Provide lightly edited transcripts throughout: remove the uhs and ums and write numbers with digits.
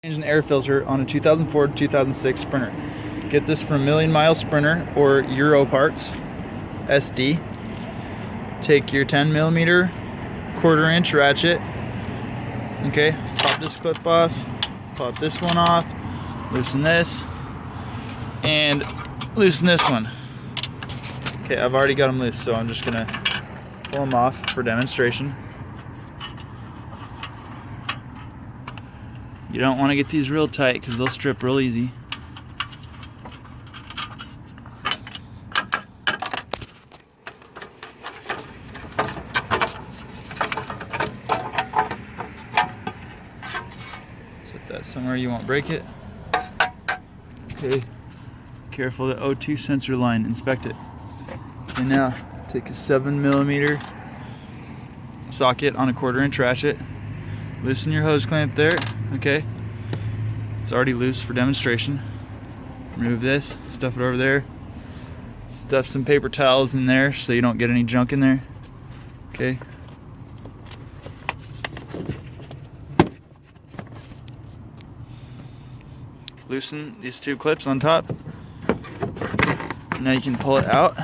Change an air filter on a 2004 to 2006 Sprinter. Get this from 1,000,000 Sprinter or Euro Parts SD. Take your 10mm 1/4" ratchet. Okay, pop this clip off, pop this one off, loosen this, and loosen this one. Okay, I've already got them loose, so I'm just gonna pull them off for demonstration. You don't want to get these real tight because they'll strip real easy. Set that somewhere you won't break it. Okay, careful the O2 sensor line, inspect it. Okay, now take a 7mm socket on a 1/4" ratchet. Loosen your hose clamp there. Okay, it's already loose for demonstration. Remove this, stuff it over there. Stuff some paper towels in there so you don't get any junk in there. Okay. Loosen these two clips on top. Now you can pull it out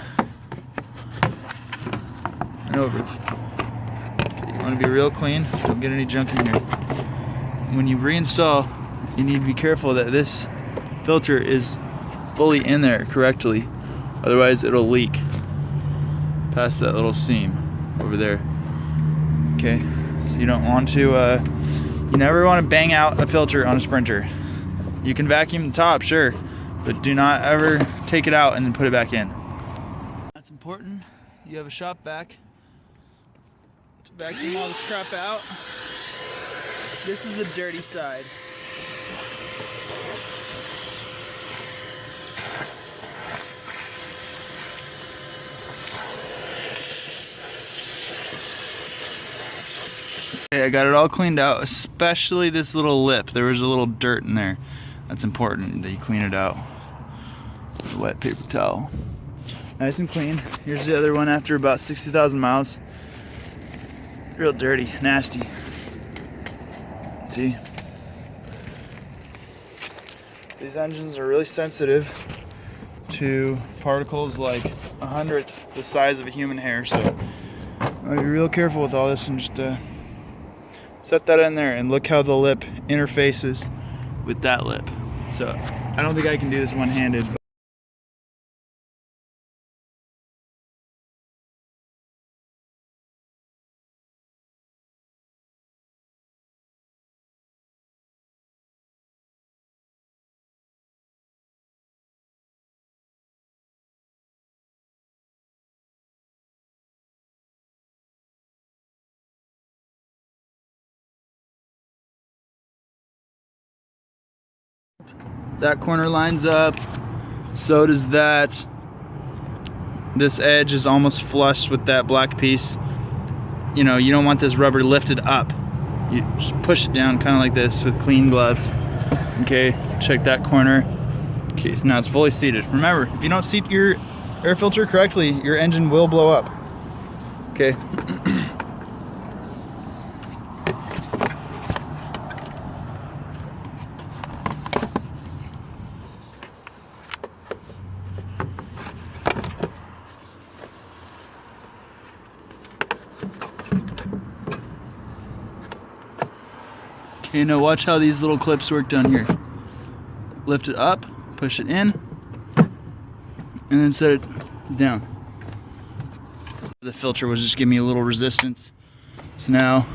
and over. Okay, you want to be real clean. Don't get any junk in here. When you reinstall, you need to be careful that this filter is fully in there correctly, otherwise it'll leak past that little seam over there. Okay, so you don't want to you never want to bang out a filter on a Sprinter. You can vacuum the top, sure, but do not ever take it out and then put it back in. That's important. You have a shop vac to vacuum all this crap out. This is the dirty side. Okay, I got it all cleaned out, especially this little lip. There was a little dirt in there. That's important that you clean it out with a wet paper towel. Nice and clean. Here's the other one after about 60,000 miles. Real dirty, nasty. See? These engines are really sensitive to particles like 1/100th the size of a human hair, so I'll be real careful with all this and just set that in there and look how the lip interfaces with that lip. So I don't think I can do this one-handed. That corner lines up, so does that. This edge is almost flush with that black piece. You know, you don't want this rubber lifted up. You just push it down kind of like this with clean gloves. Okay, check that corner. Okay, so now it's fully seated. Remember, if you don't seat your air filter correctly, your engine will blow up. Okay. Okay, now watch how these little clips work down here. Lift it up, push it in, and then set it down. The filter was just giving me a little resistance. So now,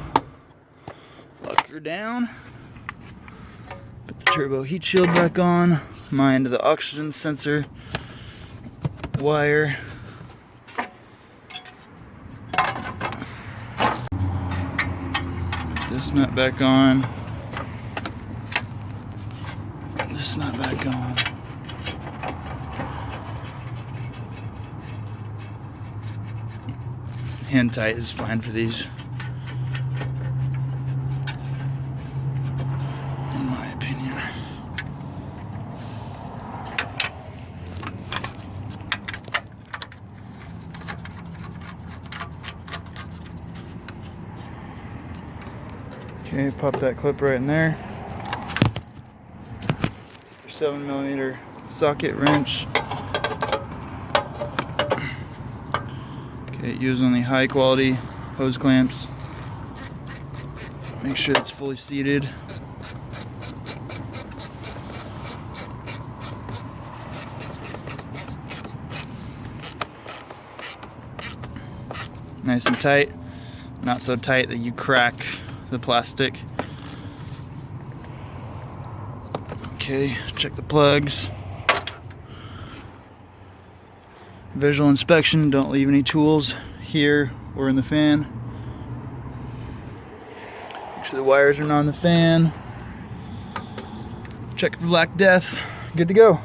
lock her down, put the turbo heat shield back on, mind the oxygen sensor wire. Put this nut back on. This nut back on. Hand tight is fine for these, in my opinion. Okay, pop that clip right in there. 7mm socket wrench. Okay, use only high quality hose clamps. Make sure it's fully seated. Nice and tight, not so tight that you crack the plastic. Okay, check the plugs. Visual inspection, don't leave any tools here or in the fan. Make sure the wires are not on the fan. Check for Black Death. Good to go.